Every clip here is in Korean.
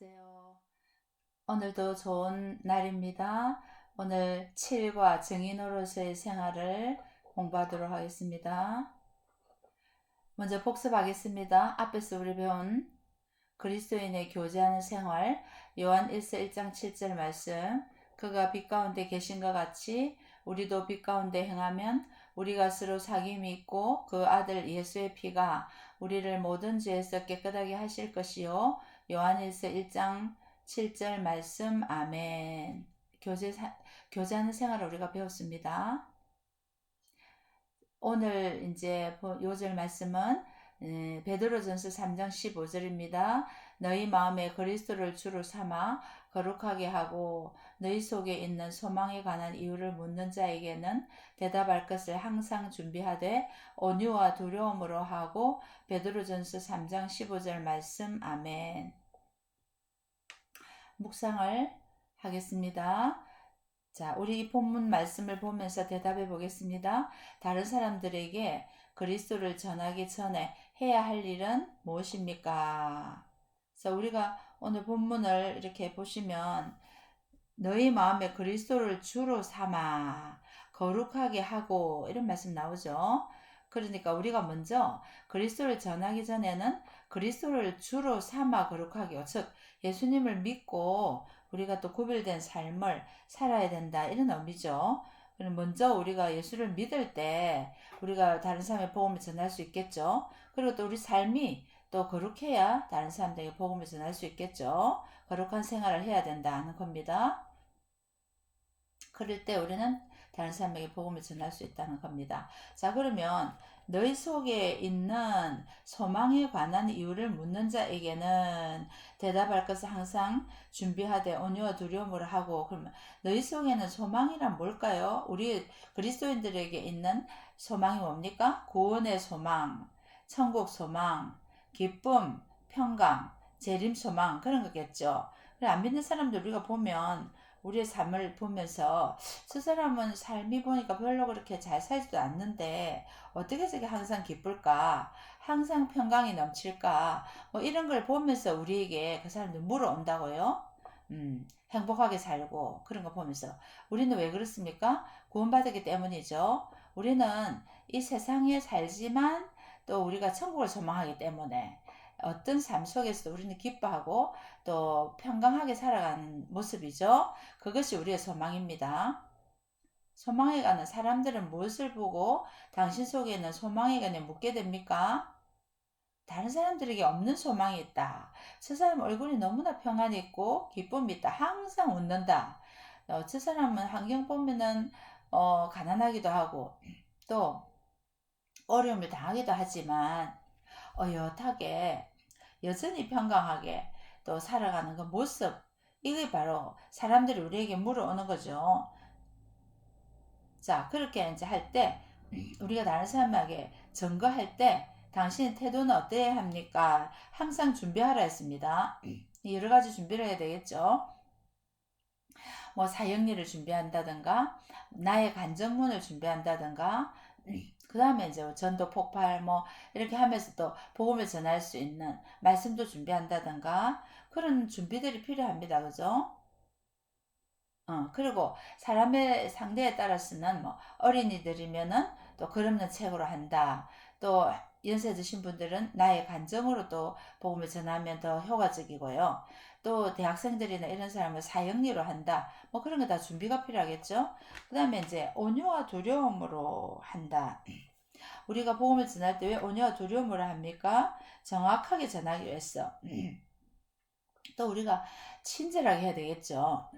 안녕하세요. 오늘도 좋은 날입니다. 오늘 7과 증인 으로서의 생활을 공부하도록 하겠습니다. 먼저 복습하겠습니다. 앞에서 우리 배운 그리스도인의 교제하는 생활, 요한 1서 1장 7절 말씀, 그가 빛 가운데 계신 것 같이 우리도 빛 가운데 행하면 우리가 서로 사귐이 있고 그 아들 예수의 피가 우리를 모든 죄에서 깨끗하게 하실 것이요. 요한 1서 1장 7절 말씀. 아멘. 교제하는 생활을 우리가 배웠습니다. 오늘 이제 요절 말씀은 베드로전서 3장 15절입니다. 너희 마음에 그리스도를 주로 삼아 거룩하게 하고 너희 속에 있는 소망에 관한 이유를 묻는 자에게는 대답할 것을 항상 준비하되 온유와 두려움으로 하고. 베드로전서 3장 15절 말씀. 아멘. 묵상을 하겠습니다. 자, 우리 이 본문 말씀을 보면서 대답해 보겠습니다. 다른 사람들에게 그리스도를 전하기 전에 해야 할 일은 무엇입니까? 그래서 우리가 오늘 본문을 이렇게 보시면 너희 마음에 그리스도를 주로 삼아 거룩하게 하고 이런 말씀 나오죠. 그러니까 우리가 먼저 그리스도를 전하기 전에는 그리스도를 주로 삼아 거룩하게 하고, 즉 예수님을 믿고 우리가 또 구별된 삶을 살아야 된다 이런 의미죠. 그럼 먼저 우리가 예수를 믿을 때 우리가 다른 사람의 복음을 전할 수 있겠죠. 그리고 또 우리 삶이 또 거룩해야 다른 사람들에게 복음을 전할 수 있겠죠. 거룩한 생활을 해야 된다는 겁니다. 그럴 때 우리는 다른 사람에게 복음을 전할 수 있다는 겁니다. 자, 그러면 너희 속에 있는 소망에 관한 이유를 묻는 자에게는 대답할 것을 항상 준비하되 온유와 두려움으로 하고. 그러면 너희 속에는 소망이란 뭘까요? 우리 그리스도인들에게 있는 소망이 뭡니까? 구원의 소망, 천국 소망, 기쁨, 평강, 재림 소망, 그런 거겠죠. 안 믿는 사람들 우리가 보면 우리의 삶을 보면서 저 사람은 삶이 보니까 별로 그렇게 잘 살지도 않는데 어떻게 저게 항상 기쁠까? 항상 평강이 넘칠까? 뭐 이런 걸 보면서 우리에게 그 사람들 물어온다고요. 행복하게 살고 그런 거 보면서 우리는 왜 그렇습니까? 구원받았기 때문이죠. 우리는 이 세상에 살지만 또 우리가 천국을 소망하기 때문에 어떤 삶 속에서도 우리는 기뻐하고 또 평강하게 살아가는 모습이죠. 그것이 우리의 소망입니다. 소망에 관한 사람들은 무엇을 보고 당신 속에 있는 소망에 관해 묻게 됩니까? 다른 사람들에게 없는 소망이 있다. 저 사람 얼굴이 너무나 평안이 있고 기쁨이 있다. 항상 웃는다. 저 사람은 환경 보면은 가난하기도 하고 또 어려움을 당하기도 하지만 어엿하게 여전히 평강하게 또 살아가는 그 모습, 이게 바로 사람들이 우리에게 물어오는 거죠. 자, 그렇게 이제 할 때 우리가 다른 사람에게 증거할 때 당신의 태도는 어때야 합니까? 항상 준비하라 했습니다. 여러 가지 준비를 해야 되겠죠. 뭐 사형리를 준비한다든가 나의 간증문을 준비한다든가 그 다음에 이제 전도 폭발 뭐 이렇게 하면서 또 복음을 전할 수 있는 말씀도 준비한다든가 그런 준비들이 필요합니다. 그죠? 그리고 사람의 상대에 따라서는 뭐 어린이들이면은 또 그럼는 책으로 한다. 또 연세 드신 분들은 나의 간증으로 또 복음을 전하면 더 효과적이고요. 또 대학생들이나 이런 사람을 사형리로 한다. 뭐 그런 거 다 준비가 필요하겠죠. 그 다음에 이제 온유와 두려움으로 한다. 우리가 복음을 전할 때 왜 온유와 두려움으로 합니까? 정확하게 전하기 위해서. 또 우리가 친절하게 해야 되겠죠.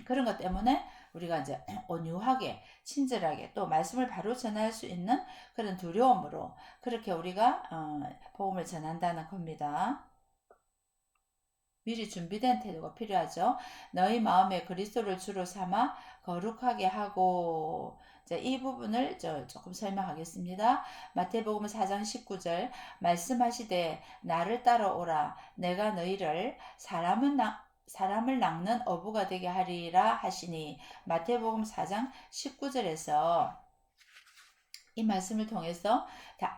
그런 것 때문에 우리가 이제 온유하게 친절하게 또 말씀을 바로 전할 수 있는 그런 두려움으로 그렇게 우리가 복음을 전한다는 겁니다. 미리 준비된 태도가 필요하죠. 너희 마음에 그리스도를 주로 삼아 거룩하게 하고. 자, 이 부분을 조금 설명하겠습니다. 마태복음 4장 19절 말씀하시되 나를 따라오라 내가 너희를 사람을 낚는 어부가 되게 하리라 하시니. 마태복음 4장 19절에서 이 말씀을 통해서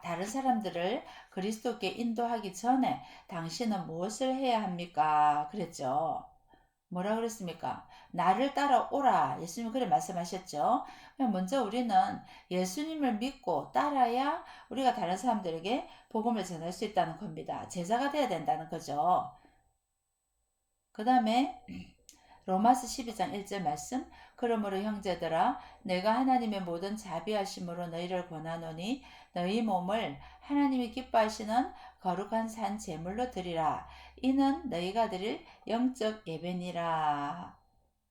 다른 사람들을 그리스도께 인도하기 전에 당신은 무엇을 해야 합니까? 그랬죠. 뭐라 그랬습니까? 나를 따라오라. 예수님 그래 말씀하셨죠. 먼저 우리는 예수님을 믿고 따라야 우리가 다른 사람들에게 복음을 전할 수 있다는 겁니다. 제자가 돼야 된다는 거죠. 그 다음에 로마서 12장 1절 말씀. 그러므로 형제들아 내가 하나님의 모든 자비하심으로 너희를 권하노니 너희 몸을 하나님이 기뻐하시는 거룩한 산 제물로 드리라. 이는 너희가 드릴 영적 예배니라.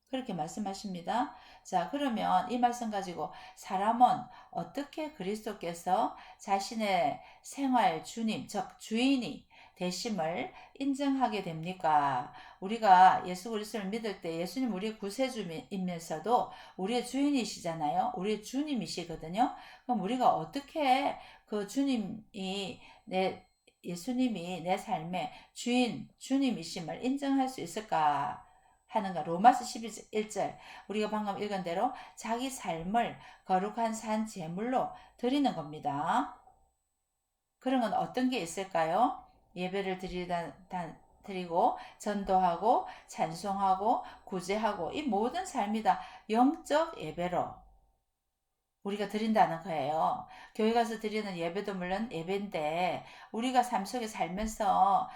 그렇게 말씀하십니다. 자, 그러면 이 말씀 가지고 사람은 어떻게 그리스도께서 자신의 생활 주님, 즉 주인이 되심을 인정하게 됩니까? 우리가 예수 그리스도를 믿을 때 예수님 우리의 구세주이면서도 우리의 주인이시잖아요. 우리의 주님이시거든요. 그럼 우리가 어떻게 그 주님이 예수님이 내 삶의 주님이심을 인정할 수 있을까? 하는가. 로마서 11절 우리가 방금 읽은 대로 자기 삶을 거룩한 산 제물로 드리는 겁니다. 그런 건 어떤 게 있을까요? 예배를 드리고 전도하고 찬송하고 구제하고 이 모든 삶이 다 영적 예배로 우리가 드린다는 거예요. 교회 가서 드리는 예배도 물론 예배인데 우리가 삶 속에 살면서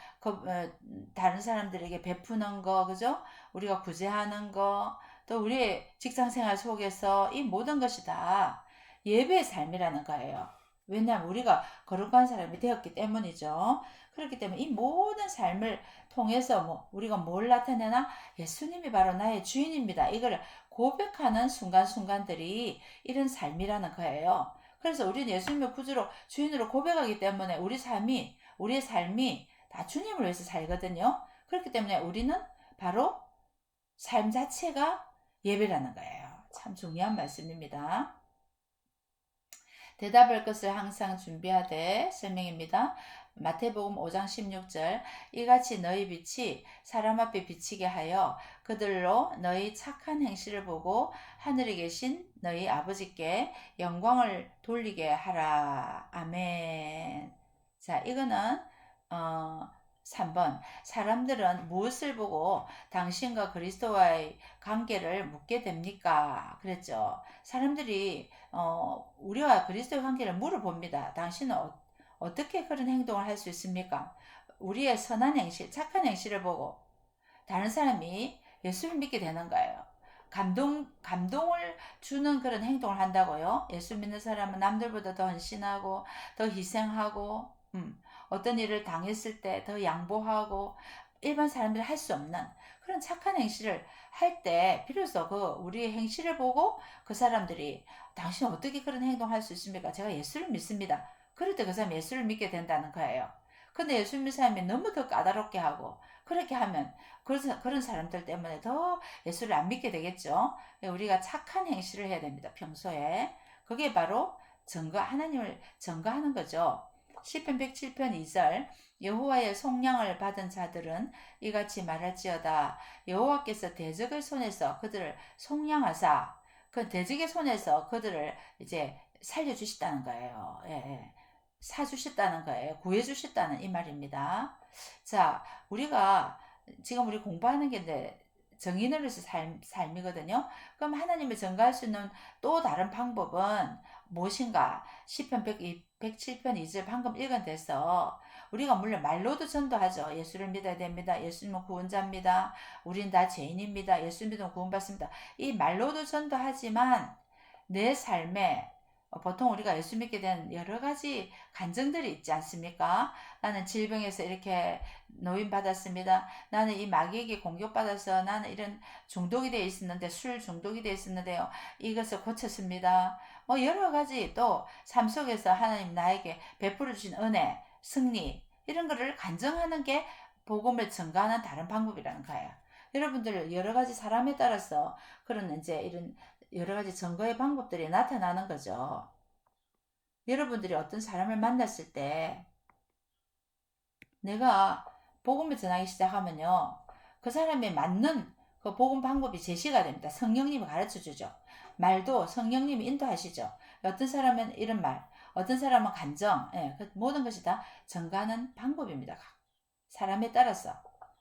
다른 사람들에게 베푸는 거, 그죠? 우리가 구제하는 거, 또 우리의 직장 생활 속에서 이 모든 것이 다 예배의 삶이라는 거예요. 왜냐하면 우리가 거룩한 사람이 되었기 때문이죠. 그렇기 때문에 이 모든 삶을 통해서 우리가 뭘 나타내나? 예수님이 바로 나의 주인입니다. 이걸 고백하는 순간순간들이 이런 삶이라는 거예요. 그래서 우리는 예수님의 구주로 주인으로 고백하기 때문에 우리의 삶이 다 주님을 위해서 살거든요. 그렇기 때문에 우리는 바로 삶 자체가 예배라는 거예요. 참 중요한 말씀입니다. 대답할 것을 항상 준비하되 설명입니다. 마태복음 5장 16절 이같이 너희 빛이 사람 앞에 비치게 하여 그들로 너희 착한 행실을 보고 하늘에 계신 너희 아버지께 영광을 돌리게 하라. 아멘. 자, 이거는 3번 사람들은 무엇을 보고 당신과 그리스도와의 관계를 묻게 됩니까? 그랬죠. 사람들이 우리와 그리스도의 관계를 물어봅니다. 당신은 어떻게 그런 행동을 할 수 있습니까? 우리의 선한 행실, 착한 행실을 보고 다른 사람이 예수를 믿게 되는 거예요. 감동을 주는 그런 행동을 한다고요. 예수 믿는 사람은 남들보다 더 헌신하고, 더 희생하고, 어떤 일을 당했을 때 더 양보하고, 일반 사람들이 할 수 없는 그런 착한 행실을 할 때, 비로소 우리의 행실을 보고 그 사람들이 당신 어떻게 그런 행동할 수 있습니까? 제가 예수를 믿습니다. 그럴 때 그 사람이 예수를 믿게 된다는 거예요. 근데 예수 믿는 사람이 너무 더 까다롭게 하고, 그렇게 하면 그런 사람들 때문에 더 예수를 안 믿게 되겠죠. 우리가 착한 행실을 해야 됩니다. 평소에. 그게 바로 하나님을 증거하는 거죠. 시편 107편 2절 여호와의 속량을 받은 자들은 이같이 말할지어다. 여호와께서 대적의 손에서 그들을 속량하사 그 대적의 손에서 그들을 이제 살려주셨다는 거예요. 예. 사주셨다는 거예요. 구해주셨다는 이 말입니다. 자, 우리가 지금 우리 공부하는 게 정인으로서 삶이거든요. 그럼 하나님을 증거할 수 있는 또 다른 방법은 무엇인가? 시편 107편 2절 방금 읽은 데서 우리가 물론 말로도 전도하죠. 예수를 믿어야 됩니다. 예수님은 구원자입니다. 우린 다 죄인입니다. 예수 믿으면 구원받습니다. 이 말로도 전도하지만 내 삶에 보통 우리가 예수 믿게 된 여러 가지 간증들이 있지 않습니까? 나는 질병에서 이렇게 노인받았습니다. 나는 이 마귀에게 공격받아서 나는 이런 중독이 되어 있었는데, 술 중독이 되어 있었는데요. 이것을 고쳤습니다. 여러 가지 또 삶 속에서 하나님 나에게 베풀어 주신 은혜, 승리, 이런 거를 간증하는 게 복음을 증가하는 다른 방법이라는 거예요. 여러분들 여러 가지 사람에 따라서 그런 이제 이런 여러 가지 증거의 방법들이 나타나는 거죠. 여러분들이 어떤 사람을 만났을 때 내가 복음을 전하기 시작하면요. 그 사람에 맞는 그 복음 방법이 제시가 됩니다. 성령님이 가르쳐 주죠. 말도 성령님이 인도하시죠. 어떤 사람은 이런 말, 어떤 사람은 감정, 예, 그 모든 것이 다 전가하는 방법입니다. 사람에 따라서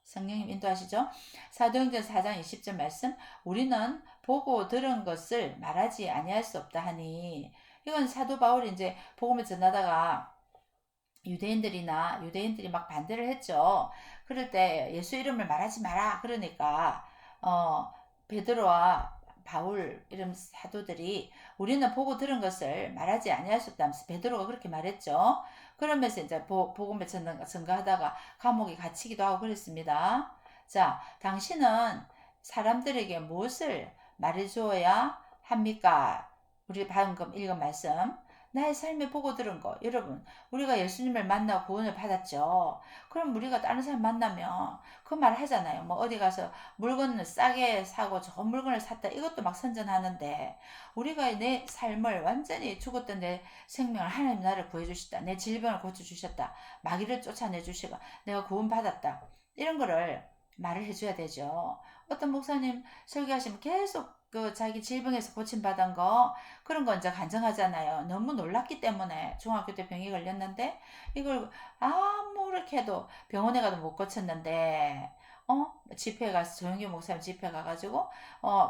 성령님 인도하시죠. 사도행전 4장 20절 말씀, 우리는 보고 들은 것을 말하지 아니할 수 없다 하니, 이건 사도 바울이 이제 복음을 전하다가 유대인들이 막 반대를 했죠. 그럴 때 예수 이름을 말하지 마라 그러니까 베드로와 바울 이런 사도들이 우리는 보고 들은 것을 말하지 아니할 수 없다면서 베드로가 그렇게 말했죠. 그러면서 이제 복음을 전가하다가 감옥에 갇히기도 하고 그랬습니다. 자, 당신은 사람들에게 무엇을 말해주어야 합니까? 우리 방금 읽은 말씀, 나의 삶에 보고 들은 거. 여러분, 우리가 예수님을 만나고 구원을 받았죠. 그럼 우리가 다른 사람 만나면 그 말 하잖아요. 뭐 어디 가서 물건을 싸게 사고 좋은 물건을 샀다. 이것도 막 선전하는데, 우리가 내 삶을 완전히 죽었던 내 생명을 하나님 나를 구해주셨다. 내 질병을 고쳐주셨다. 마귀를 쫓아내주시고 내가 구원받았다. 이런 거를 말을 해줘야 되죠. 어떤 목사님 설교하시면 계속 그 자기 질병에서 고침받은 거 그런 거 이제 간증하잖아요. 너무 놀랐기 때문에 중학교 때 병이 걸렸는데 이걸 아무렇게 해도 병원에 가도 못 고쳤는데 집회 가서 조영규 목사님 집회 가가지고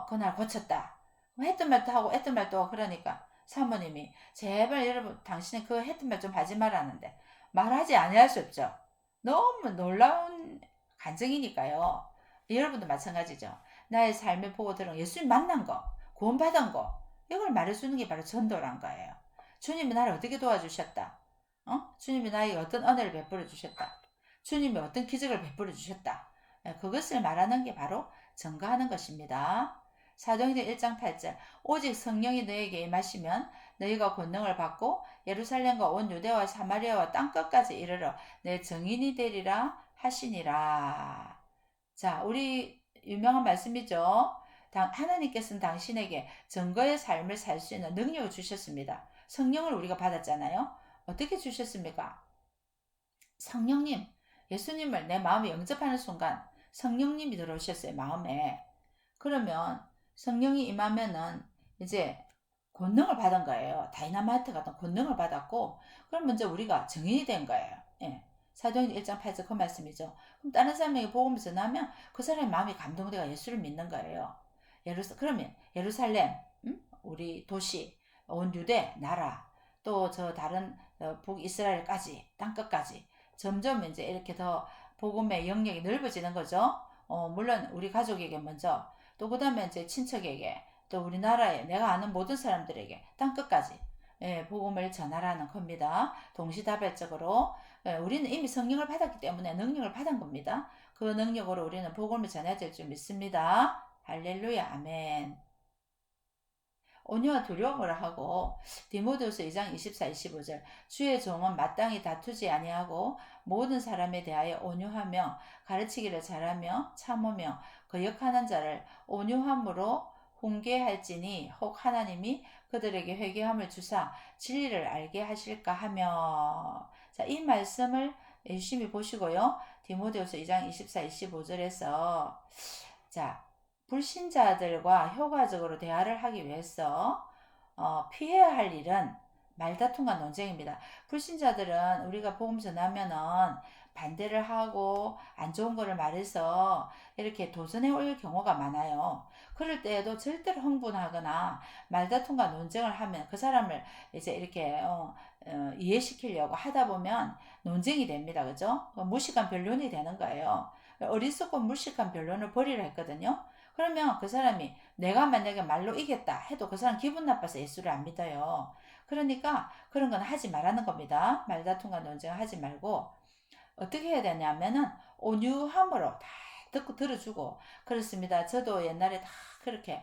그날 고쳤다. 했던 말도 하고 했던 말도 하고 그러니까 사모님이 제발 여러분 당신은 그 했던 말 좀 하지 말라는데 말하지 아니할 수 없죠. 너무 놀라운 간증이니까요. 여러분도 마찬가지죠. 나의 삶을 보고 들은 예수님 만난 거, 구원받은 거, 이걸 말해주는 게 바로 전도란 거예요. 주님이 나를 어떻게 도와주셨다. 주님이 나에게 어떤 은혜를 베풀어 주셨다. 주님이 어떤 기적을 베풀어 주셨다. 그것을 말하는 게 바로 전가하는 것입니다. 사도행전 1장 8절, 오직 성령이 너에게 임하시면 너희가 권능을 받고 예루살렘과 온 유대와 사마리아와 땅끝까지 이르러 내 증인이 되리라 하시니라. 자, 우리 유명한 말씀이죠. 하나님께서는 당신에게 증거의 삶을 살 수 있는 능력을 주셨습니다. 성령을 우리가 받았잖아요. 어떻게 주셨습니까? 성령님, 예수님을 내 마음에 영접하는 순간 성령님이 들어오셨어요, 마음에. 그러면 성령이 임하면은 이제 권능을 받은 거예요. 다이나마이트 같은 권능을 받았고, 그럼 먼저 우리가 증인이 된 거예요. 예. 사도행전 1장 8절 그 말씀이죠. 그럼 다른 사람에게 복음을 전하면 그 사람의 마음이 감동되어 예수를 믿는 거예요. 그러면 예루살렘, 우리 도시, 온 유대 나라, 또 저 다른 북이스라엘까지 땅끝까지 점점 이제 이렇게 더 복음의 영역이 넓어지는 거죠. 물론 우리 가족에게 먼저, 또 그다음에 이제 친척에게, 또 우리나라에 내가 아는 모든 사람들에게 땅끝까지 복음을 전하라는 겁니다. 동시다발적으로 우리는 이미 성령을 받았기 때문에 능력을 받은 겁니다. 그 능력으로 우리는 복음을 전해야 될 줄 믿습니다. 할렐루야, 아멘. 온유와 두려움을 하고 디모데후서 2장 24, 25절 주의 종은 마땅히 다투지 아니하고 모든 사람에 대하여 온유하며 가르치기를 잘하며 참으며 거역하는 자를 온유함으로 훈계할지니 혹 하나님이 그들에게 회개함을 주사 진리를 알게 하실까 하며. 자, 이 말씀을 유심히 보시고요. 디모데후서 2장 24, 25절에서 자, 불신자들과 효과적으로 대화를 하기 위해서 피해야 할 일은 말다툼과 논쟁입니다. 불신자들은 우리가 복음 전하면은 반대를 하고 안 좋은 거를 말해서 이렇게 도전해 올 경우가 많아요. 그럴 때에도 절대로 흥분하거나 말다툼과 논쟁을 하면 그 사람을 이제 이렇게 이해시키려고 하다 보면 논쟁이 됩니다. 그죠? 무식한 변론이 되는 거예요. 어리석고 무식한 변론을 벌이려 했거든요. 그러면 그 사람이 내가 만약에 말로 이겼다 해도 그 사람 기분 나빠서 예수를 안 믿어요. 그러니까 그런 건 하지 말라는 겁니다. 말다툼과 논쟁을 하지 말고 어떻게 해야 되냐면은 온유함으로 다 듣고 들어주고 그렇습니다. 저도 옛날에 다 그렇게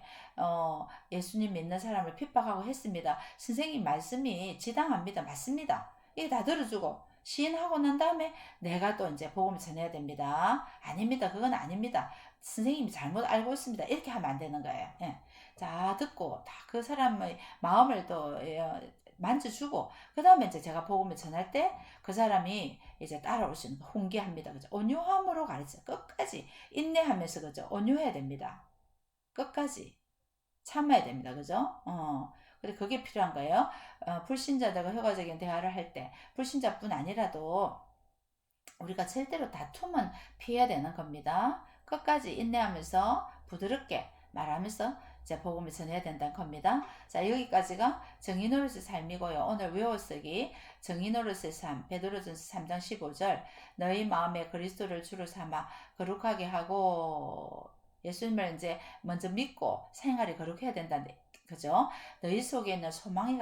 예수님 믿는 사람을 핍박하고 했습니다. 선생님 말씀이 지당합니다. 맞습니다. 이게 다 들어주고 시인하고 난 다음에 내가 또 이제 복음을 전해야 됩니다. 아닙니다. 그건 아닙니다. 선생님이 잘못 알고 있습니다. 이렇게 하면 안 되는 거예요. 예. 자, 듣고 다 그 사람의 마음을 또 만져주고 그 다음에 이제 제가 복음을 전할 때 그 사람이 이제 따라올 수 있는 거 훈계합니다. 그죠? 온유함으로 가르쳐. 끝까지 인내하면서 그죠? 온유해야 됩니다. 끝까지 참아야 됩니다. 그죠? 근데 그게 필요한 거예요. 불신자들과 효과적인 대화를 할 때 불신자뿐 아니라도 우리가 절대로 다툼은 피해야 되는 겁니다. 끝까지 인내하면서 부드럽게 말하면서 이제 복음을 전해야 된다는 겁니다. 자, 여기까지가 정의 노릇의 삶이고요. 오늘 외워쓰기 정의 노릇의 삶 베드로전서 3장 15절 너희 마음에 그리스도를 주로 삼아 거룩하게 하고 예수님을 이제 먼저 믿고 생활이 거룩해야 된다는 그죠? 너희 속에 있는 소망에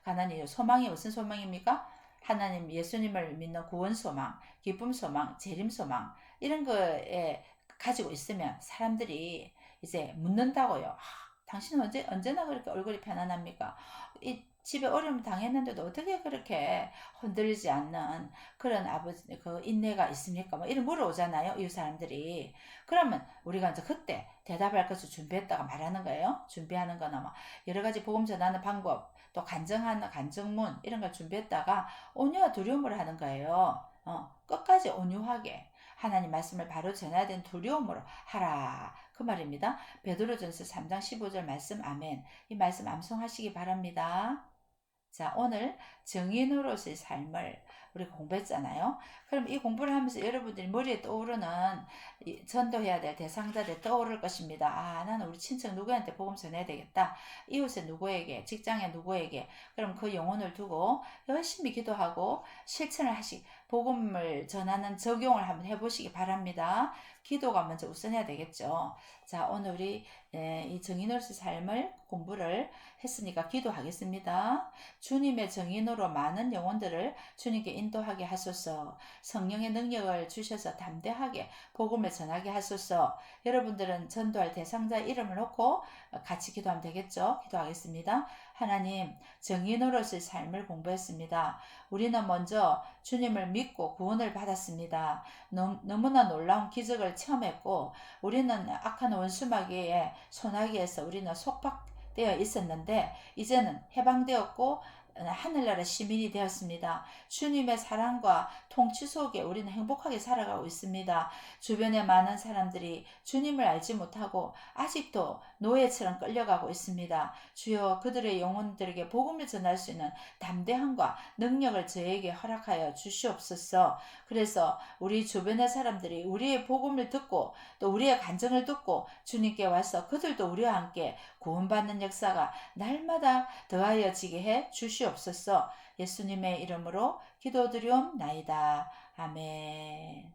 관한 이유. 소망이 무슨 소망입니까? 하나님 예수님을 믿는 구원 소망, 기쁨 소망, 재림 소망 이런 거에 가지고 있으면 사람들이 이제 묻는다고요. 당신은 언제나 그렇게 얼굴이 편안합니까? 이 집에 어려움 당했는데도 어떻게 그렇게 흔들리지 않는 그런 아버지 그 인내가 있습니까? 뭐 이런 물어오잖아요. 이 사람들이. 그러면 우리가 이제 그때 대답할 것을 준비했다가 말하는 거예요. 준비하는 거나 뭐 여러 가지 복음 전하는 방법, 또 간증하는 간증문 이런 걸 준비했다가 온유와 두려움을 하는 거예요. 끝까지 온유하게 하나님 말씀을 바로 전해야 되는 두려움으로 하라. 그 말입니다. 베드로전서 3장 15절 말씀 아멘. 이 말씀 암송하시기 바랍니다. 자, 오늘 정의 노릇의 삶을 우리가 공부했잖아요. 그럼 이 공부를 하면서 여러분들이 머리에 떠오르는 전도해야 될 대상자들 떠오를 것입니다. 나는 우리 친척 누구한테 복음 전해야 되겠다. 이웃의 누구에게, 직장의 누구에게. 그럼 그 영혼을 두고 열심히 기도하고 실천을 복음을 전하는 적용을 한번 해보시기 바랍니다. 기도가 먼저 우선해야 되겠죠. 자, 오늘 우리 이 정의노릇의 삶을 공부를 했으니까 기도하겠습니다. 주님의 정인으로 많은 영혼들을 주님께 인도하게 하소서. 성령의 능력을 주셔서 담대하게 복음을 전하게 하소서. 여러분들은 전도할 대상자 이름을 놓고 같이 기도하면 되겠죠? 기도하겠습니다. 하나님, 정의 노릇의 삶을 공부했습니다. 우리는 먼저 주님을 믿고 구원을 받았습니다. 너무나 놀라운 기적을 체험했고 우리는 악한 원수마귀의 소나기에서 우리는 속박되어 있었는데 이제는 해방되었고 하늘나라 시민이 되었습니다. 주님의 사랑과 통치 속에 우리는 행복하게 살아가고 있습니다. 주변에 많은 사람들이 주님을 알지 못하고 아직도 노예처럼 끌려가고 있습니다. 주여 그들의 영혼들에게 복음을 전할 수 있는 담대함과 능력을 저에게 허락하여 주시옵소서. 그래서 우리 주변의 사람들이 우리의 복음을 듣고 또 우리의 간증을 듣고 주님께 와서 그들도 우리와 함께 구원받는 역사가 날마다 더하여지게 해 주시옵소서. 예수님의 이름으로 기도드리옵나이다. 아멘.